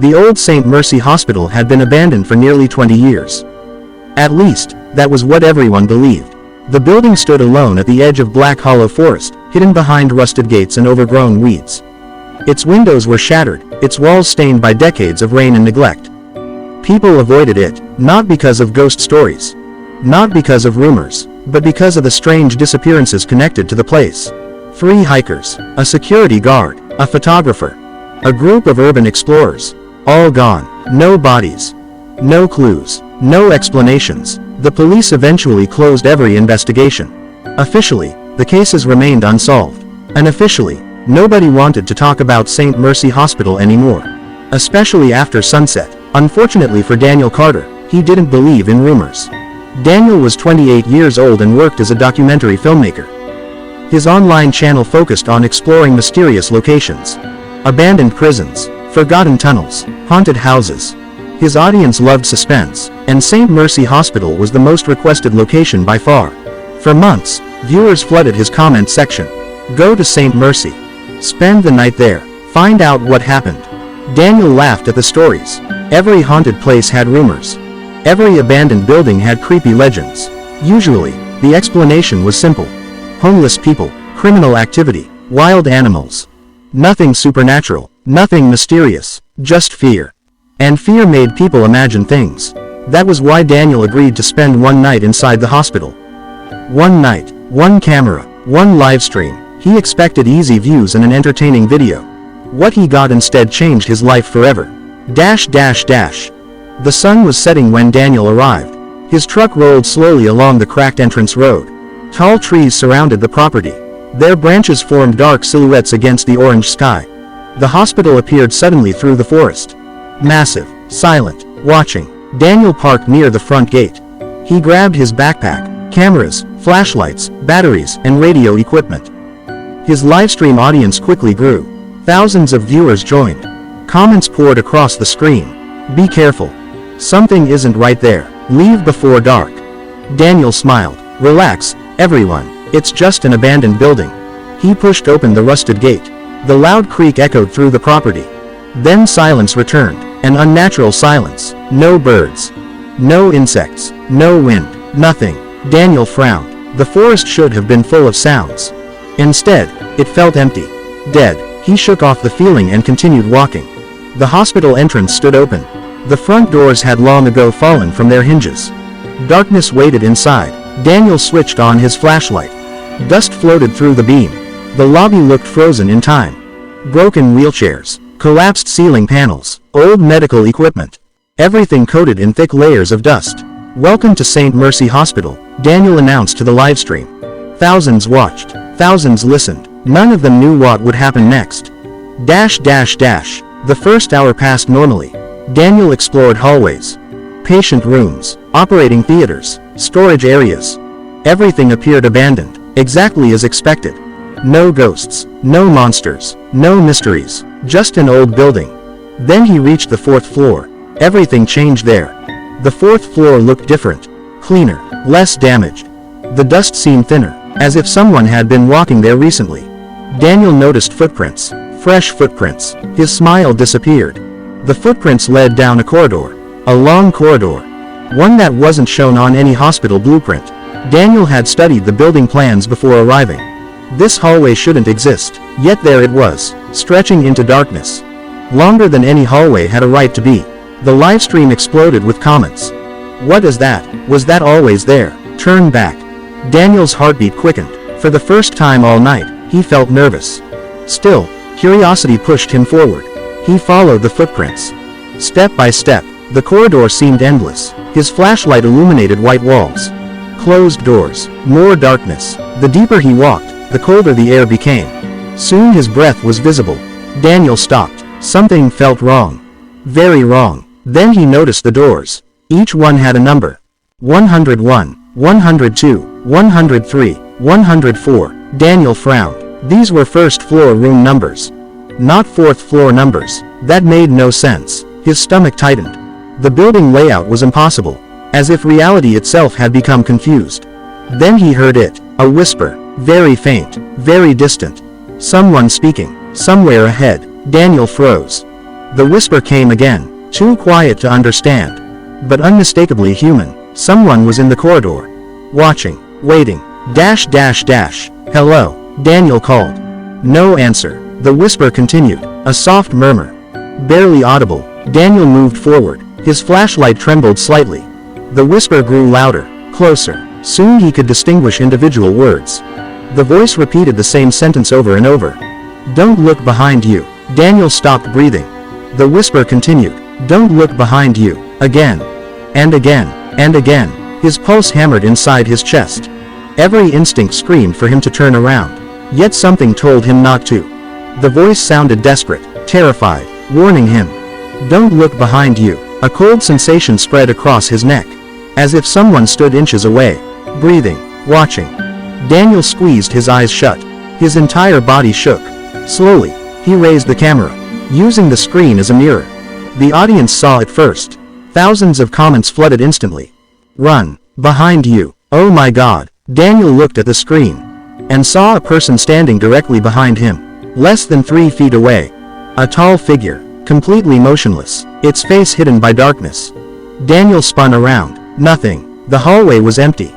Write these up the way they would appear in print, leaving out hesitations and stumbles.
The old St. Mercy Hospital had been abandoned for nearly 20 years. At least, that was what everyone believed. The building stood alone at the edge of Black Hollow Forest, hidden behind rusted gates and overgrown weeds. Its windows were shattered, its walls stained by decades of rain and neglect. People avoided it, not because of ghost stories. Not because of rumors, but because of the strange disappearances connected to the place. 3 hikers, a security guard, a photographer, a group of urban explorers. All gone. No bodies. No clues. No explanations. The police eventually closed every investigation. Officially, the cases remained unsolved. Unofficially, nobody wanted to talk about St. Mercy Hospital anymore. Especially after sunset. Unfortunately for Daniel Carter, he didn't believe in rumors. Daniel was 28 years old and worked as a documentary filmmaker. His online channel focused on exploring mysterious locations. Abandoned prisons, forgotten tunnels, haunted houses. His audience loved suspense, and St. Mercy Hospital was the most requested location by far. For months, viewers flooded his comment section. Go to St. Mercy. Spend the night there. Find out what happened. Daniel laughed at the stories. Every haunted place had rumors. Every abandoned building had creepy legends. Usually, the explanation was simple. Homeless people, criminal activity, wild animals. Nothing supernatural, nothing mysterious, just fear. And fear made people imagine things. That was why Daniel agreed to spend one night inside the hospital. One night, one camera, one live stream. He expected easy views and an entertaining video. What he got instead changed his life forever. The sun was setting when Daniel arrived. His truck rolled slowly along the cracked entrance road. Tall trees surrounded the property. Their branches formed dark silhouettes against the orange sky. The hospital appeared suddenly through the forest. Massive, silent, watching. Daniel parked near the front gate. He grabbed his backpack, cameras, flashlights, batteries, and radio equipment. His livestream audience quickly grew. Thousands of viewers joined. Comments poured across the screen. Be careful. Something isn't right there. Leave before dark. Daniel smiled. Relax, everyone. It's just an abandoned building. He pushed open the rusted gate. The loud creak echoed through the property. Then silence returned. An unnatural silence. No birds. No insects. No wind. Nothing. Daniel frowned. The forest should have been full of sounds. Instead, it felt empty. Dead. He shook off the feeling and continued walking. The hospital entrance stood open. The front doors had long ago fallen from their hinges. Darkness waited inside. Daniel switched on his flashlight. Dust floated through the beam. The lobby looked frozen in time. Broken wheelchairs, collapsed ceiling panels, old medical equipment. Everything coated in thick layers of dust. Welcome to St. Mercy Hospital, Daniel announced to the livestream. Thousands watched. Thousands listened. None of them knew what would happen next. The first hour passed normally. Daniel explored hallways, patient rooms, operating theaters, storage areas. Everything appeared abandoned, exactly as expected. No ghosts, no monsters, no mysteries, just an old building. Then he reached the 4th floor. Everything changed there. The 4th floor looked different, cleaner, less damaged. The dust seemed thinner, as if someone had been walking there recently. Daniel noticed footprints, fresh footprints. His smile disappeared. The footprints led down a corridor, a long corridor, one that wasn't shown on any hospital blueprint. Daniel had studied the building plans before arriving. This hallway shouldn't exist, yet there it was, stretching into darkness. Longer than any hallway had a right to be. The livestream exploded with comments. What is that? Was that always there? Turn back. Daniel's heartbeat quickened. For the first time all night, he felt nervous. Still, curiosity pushed him forward. He followed the footprints. Step by step, the corridor seemed endless. His flashlight illuminated white walls. Closed doors. More darkness. The deeper he walked, the colder the air became. Soon his breath was visible. Daniel stopped. Something felt wrong. Very wrong. Then he noticed the doors. Each one had a number. 101, 102, 103, 104. Daniel frowned. These were first floor room numbers. Not 4th floor numbers. That made no sense. His stomach tightened. The building layout was impossible, as if reality itself had become confused. Then he heard it, a whisper, very faint, very distant. Someone speaking, somewhere ahead. Daniel froze. The whisper came again, too quiet to understand, but unmistakably human. Someone was in the corridor. Watching. Waiting. Hello? Daniel called. No answer. The whisper continued, a soft murmur. Barely audible. Daniel moved forward. His flashlight trembled slightly. The whisper grew louder, closer. Soon he could distinguish individual words. The voice repeated the same sentence over and over. Don't look behind you. Daniel stopped breathing. The whisper continued. Don't look behind you. Again. And again. And again. His pulse hammered inside his chest. Every instinct screamed for him to turn around. Yet something told him not to. The voice sounded desperate, terrified, warning him. Don't look behind you. A cold sensation spread across his neck. As if someone stood inches away. Breathing. Watching. Daniel squeezed his eyes shut. His entire body shook. Slowly, he raised the camera, using the screen as a mirror. The audience saw it first. Thousands of comments flooded instantly. Run. Behind you. Oh my God. Daniel looked at the screen and saw a person standing directly behind him, less than 3 feet away. A tall figure, completely motionless, its face hidden by darkness. Daniel spun around. Nothing. The hallway was empty.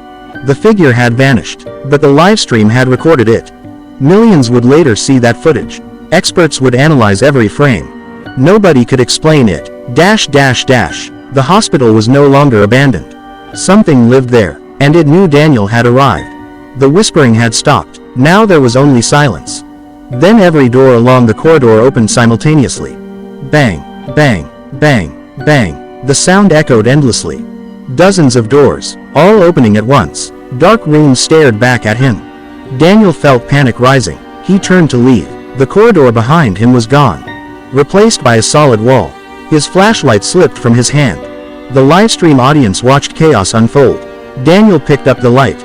The figure had vanished, but the livestream had recorded it. Millions would later see that footage. Experts would analyze every frame. Nobody could explain it. The hospital was no longer abandoned. Something lived there, and it knew Daniel had arrived. The whispering had stopped. Now there was only silence. Then every door along the corridor opened simultaneously. Bang, bang, bang, bang. The sound echoed endlessly. Dozens of doors, all opening at once. Dark rooms stared back at him. Daniel felt panic rising. He turned to leave. The corridor behind him was gone, replaced by a solid wall. His flashlight slipped from his hand. The livestream audience watched chaos unfold. Daniel picked up the light.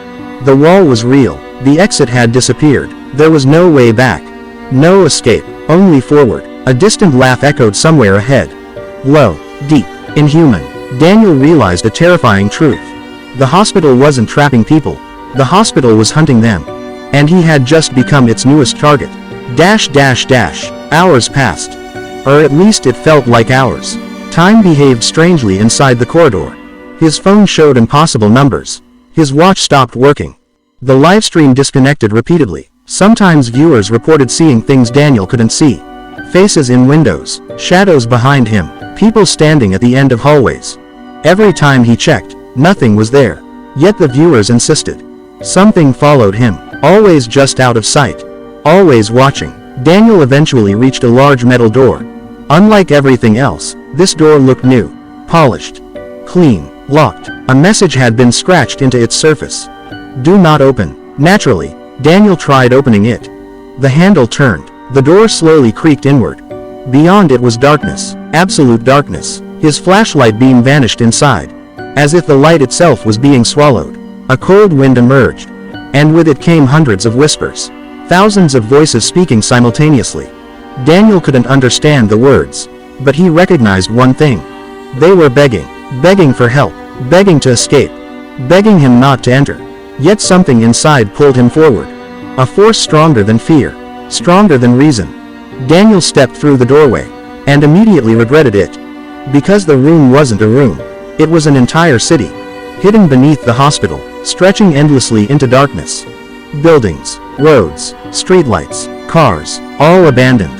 The wall was real. The exit had disappeared. There was no way back. No escape, only forward. A distant laugh echoed somewhere ahead. Low, deep, inhuman. Daniel realized a terrifying truth. The hospital wasn't trapping people. The hospital was hunting them. And he had just become its newest target. Hours passed. Or at least it felt like hours. Time behaved strangely inside the corridor. His phone showed impossible numbers. His watch stopped working. The livestream disconnected repeatedly. Sometimes viewers reported seeing things Daniel couldn't see. Faces in windows, shadows behind him, people standing at the end of hallways. Every time he checked, nothing was there. Yet the viewers insisted. Something followed him, always just out of sight. Always watching. Daniel eventually reached a large metal door. Unlike everything else, this door looked new, polished, clean, locked. A message had been scratched into its surface. Do not open. Naturally, Daniel tried opening it. The handle turned. The door slowly creaked inward. Beyond it was darkness, absolute darkness. His flashlight beam vanished inside, as if the light itself was being swallowed. A cold wind emerged, and with it came hundreds of whispers. Thousands of voices speaking simultaneously. Daniel couldn't understand the words, but he recognized one thing. They were begging for help, begging to escape, begging him not to enter. Yet something inside pulled him forward. A force stronger than fear, stronger than reason. Daniel stepped through the doorway, and immediately regretted it. Because the room wasn't a room. It was an entire city, hidden beneath the hospital, stretching endlessly into darkness. Buildings, roads, streetlights, cars, all abandoned,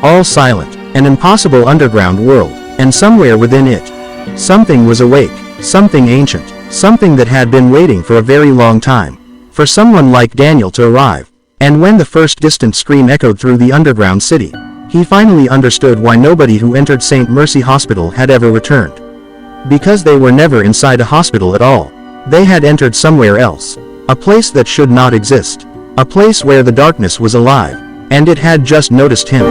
all silent, an impossible underground world, and somewhere within it, something was awake, something ancient, something that had been waiting for a very long time, for someone like Daniel to arrive. And when the first distant scream echoed through the underground city, he finally understood why nobody who entered St. Mercy Hospital had ever returned. Because they were never inside a hospital at all. They had entered somewhere else. A place that should not exist. A place where the darkness was alive. And it had just noticed him.